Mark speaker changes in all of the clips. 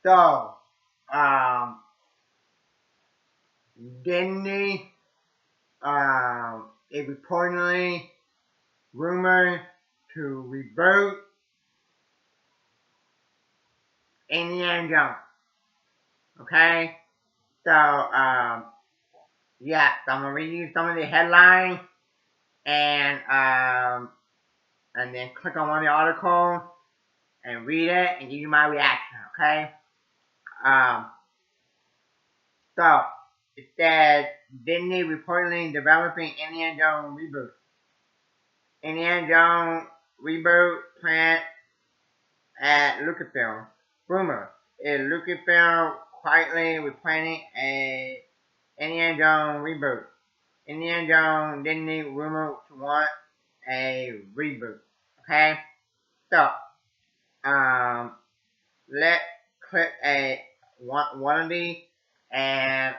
Speaker 1: So, um, Disney, is reportedly rumored to reboot Indiana Jones. Okay? So, yeah, so I'm gonna read you some of the headlines and and then click on one of the articles and read it and give you my reaction, okay? Um, so it says Disney reportedly developing Indiana Jones reboot. Indiana Jones reboot planned at Lucasfilm. Rumor is Lucasfilm quietly replanning a Indiana Jones reboot. Indiana Jones Disney rumored to want a reboot. Okay, so um, let's click a one of these and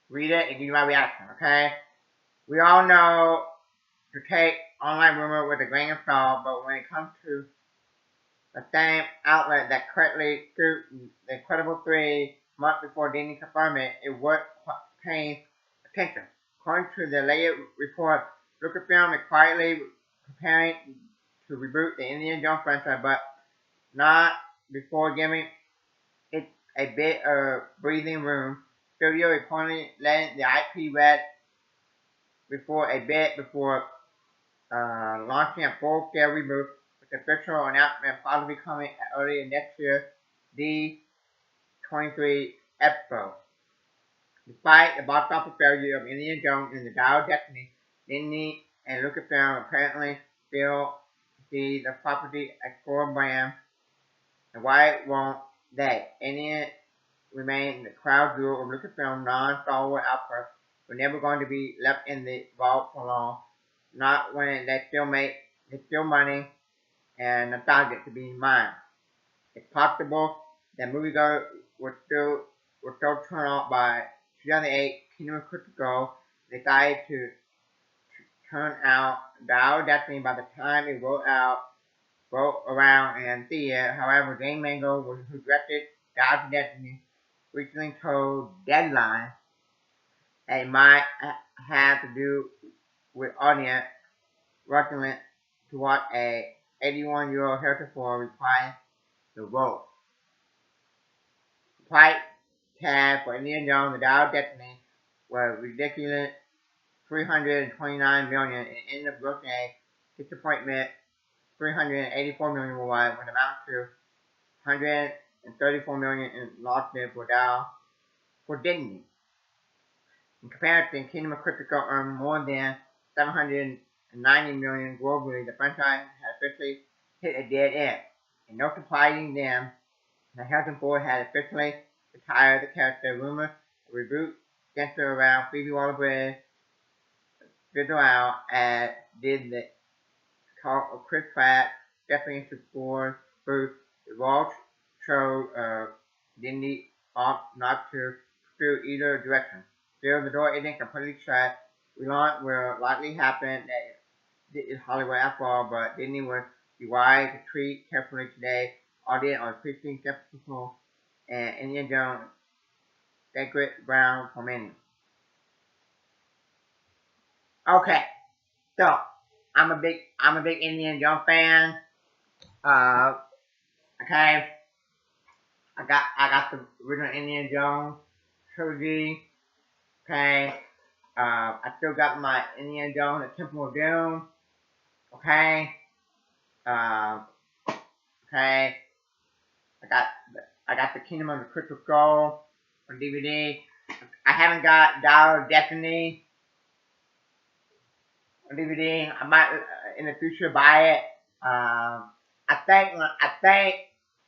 Speaker 1: read it and give you my reaction. Okay, we all know to take online rumor with a grain of salt, but when it comes to the same outlet that correctly scooped the Incredible 3 months before Disney confirmed it, it worth paying attention. According to the latest report, Lucasfilm is quietly preparing to reboot the Indiana Jones franchise, but not before giving it a bit of breathing room. Studio reportedly letting the IP rest before launching a full-scale reboot, with the official announcement possibly coming early next year, D23 Expo. Despite the box office failure of Indiana Jones and the Dial of Destiny, Disney and Lucasfilm apparently still see the property as core brand. And why won't they? Indiana remain the crown jewel of Lucasfilm non-Star Wars output. We're never going to be left in the vault for long. Not when they still money and nostalgia to be mine. It's possible that moviegoers were still turned off by 2008 Kingdom of Critical decided to turn out Dial of Destiny by the time it rolled around in theater. However, James Mangold, who directed Dial of Destiny, recently told Deadline that it might have to do with audience rushing to watch a 81-year-old Harrison Ford reprise the role. The price tag for Indiana Jones: The Dial of Destiny was ridiculous $329 million and ended up grossing a disappointment $384 million worldwide, with amount to $134 million in losses for Dial for Disney. In comparison, Kingdom of Critical earned more than $790 million globally. The franchise had officially hit a dead end. And no surprising them, the Harrison Ford had officially retired the character. Rumors of reboot centered around Phoebe Waller-Bridge fizzled out, as did the talk of Chris Pratt stepping into Ford's booth. The Raw showed Disney opt not to pursue either direction. Still, the door isn't completely shut. Relaunch will likely happen. That is Hollywood after all, but Disney will be wise to treat carefully today. Audience are increasingly skeptical, and Indiana Jones sacred ground for many. Okay, so I'm a big Indiana Jones fan. Uh, okay, I got the original Indiana Jones trilogy. Okay, I still got my Indiana Jones: The Temple of Doom. Okay, uh, okay, I got I got the Kingdom of the Crystal Skull on DVD. I haven't got Dial of Destiny on DVD. I might in the future buy it. I think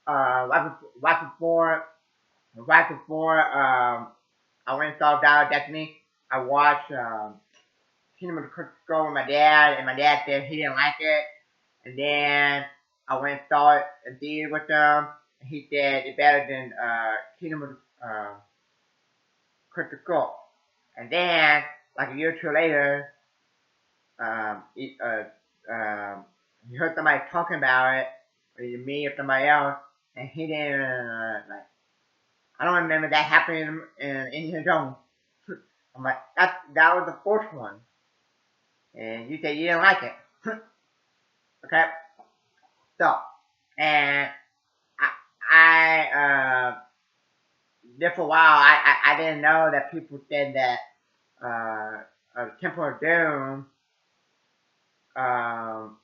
Speaker 1: right before I went and saw Dial of Destiny, I watched Kingdom of the Crystal Skull with my dad, and my dad said he didn't like it. And then I went and saw it in theater with him, and he said it's better than Kingdom of the Crystal Skull. And then, like a year or two later, he heard somebody talking about it, either me or somebody else, and he didn't like. I don't remember that happening in Indiana Jones. I'm like, that was the fourth one, and you said you didn't like it. Okay, so and I there for a while I didn't know that people said that Temple of Doom um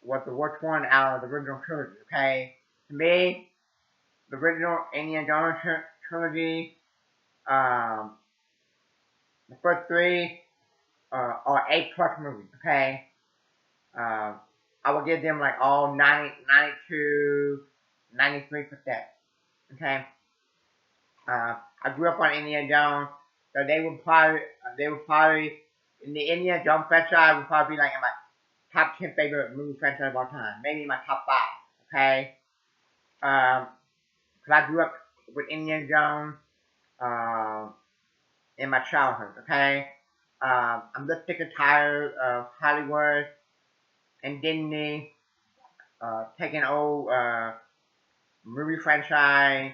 Speaker 1: was the worst one out of the original trilogy. Okay, to me, the original Indiana Jones trilogy, um, the first three are A+ movies. Okay, um, I would give them like all 90, 92, 93%. Okay, I grew up on Indiana Jones, so they would probably in the Indiana Jones franchise would probably be like in my top 10 favorite movie franchise of all time, maybe my top 5. Okay, um, because I grew up with Indiana Jones um, in my childhood. Okay, I'm just sick and tired of Hollywood and Disney taking old movie franchise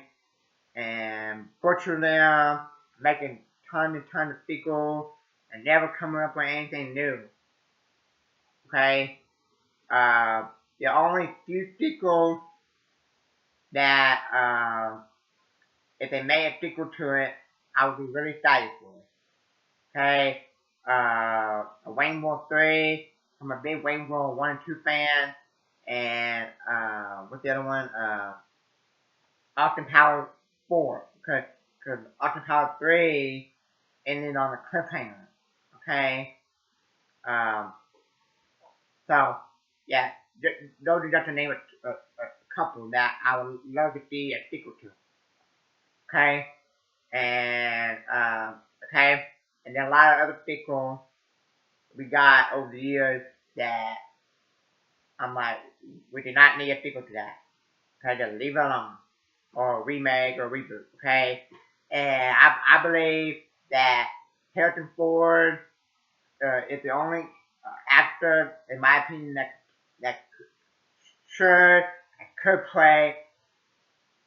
Speaker 1: and butchering them, making ton and ton of sequels, and never coming up with anything new. Okay, uh, the only few sequels that if they made a sequel to it, I would be really excited for it. Okay, Wayne World 3. I'm a big Wayne World 1 and 2 fan, and what's the other one? Austin Power 4, because Austin Power 3 ended on a cliffhanger. Okay, um, so yeah, those are just to name a couple that I would love to see a sequel to. Okay, and okay, and then a lot of other sequels we got over the years that I'm like, we do not need a sequel to that. Okay, just leave it alone, or remake or reboot. Okay, and I believe that Harrison Ford is the only actor, in my opinion, that should and could play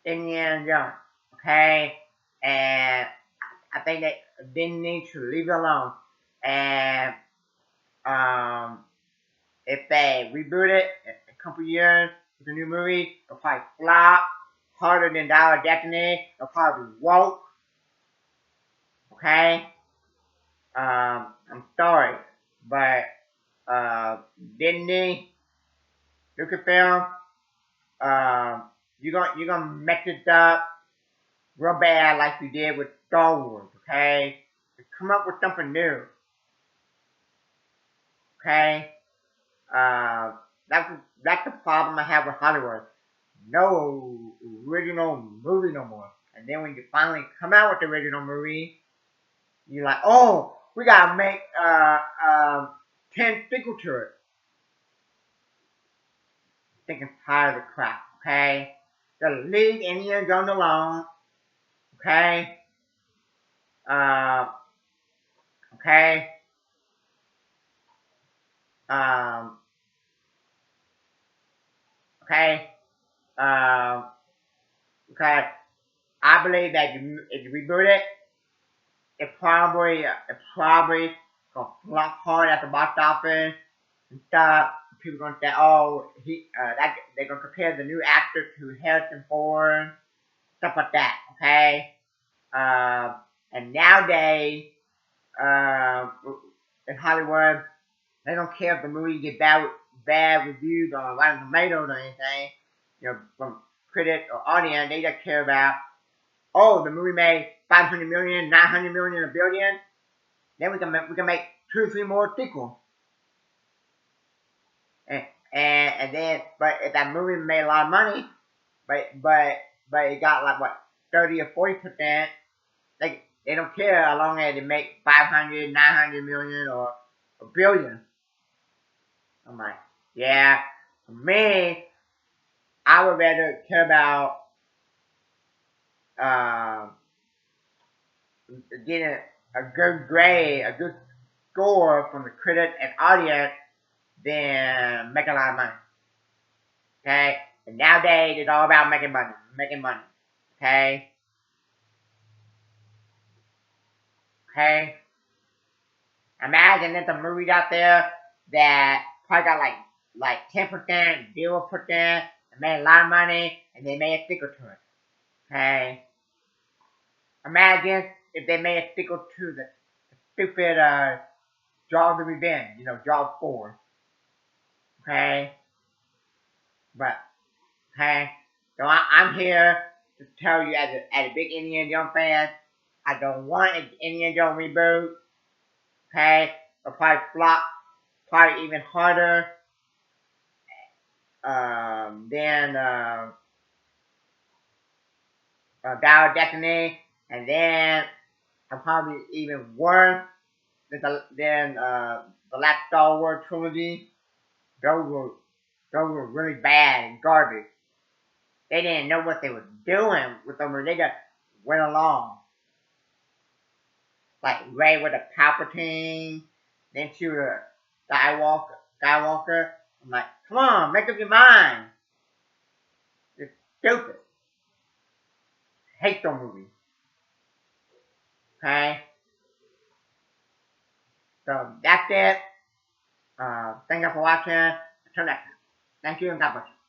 Speaker 1: Indiana Jones. Okay, and I think they didn't need to leave it alone. And um, if they reboot it in a couple years with a new movie, it'll probably flop harder than Dollar Destiny. It'll probably woke. Okay, I'm sorry, but Disney, Lucasfilm, you're gonna mess it up real bad like you did with Star Wars. Okay, come up with something new. Okay, uh, that's that's the problem I have with Hollywood. No original movie no more. And then when you finally come out with the original movie, you're like, oh, we gotta make 10 sequel to it. Thinking tired of the crap. Okay, the leave Indiana Jones alone. Okay, uh, okay, um, okay, um, okay. I believe that if you reboot it, it probably gonna flop hard at the box office and stuff. People gonna say, oh, that they're gonna compare the new actor to Harrison Ford, stuff like that. Okay, uh, and nowadays, uh, in Hollywood, they don't care if the movie get bad reviews on Rotten Tomatoes or anything. From critics or audience, they just care about, oh, the movie made 500 million, 900 million, a billion. Then we can make 2 or 3 more sequels. And, and then, but if that movie made a lot of money, but it got like what 30 or 40%, they don't care how long as they make 500, 900 million or a billion. I'm like, yeah, for me, I would rather care about uh, getting a good grade, a good score from the critic and audience than make a lot of money. Okay, And nowadays, it's all about making money. Making money. Okay? Okay? Imagine there's some movies out there that probably got like 10%, 0%, and made a lot of money, and they made a sequel to it. Okay? Imagine if they made a sequel to the stupid Jaws of Revenge, Jaws 4. Okay? But, okay? So I'm here to tell you as a big Indiana Jones fan, I don't want an Indiana Jones reboot. Okay? It'll probably flop, probably even harder than Dial of Destiny, and then probably even worse than the last Star Wars trilogy. Those were those were really bad and garbage. They didn't know what they were doing with them. They just went along. Like Ray with a Palpatine, then she was a Skywalker. I'm like, come on, make up your mind. It's stupid. Hate those movies. Okay? So that's it. Thank you for watching. Until next time. Thank you and God bless you.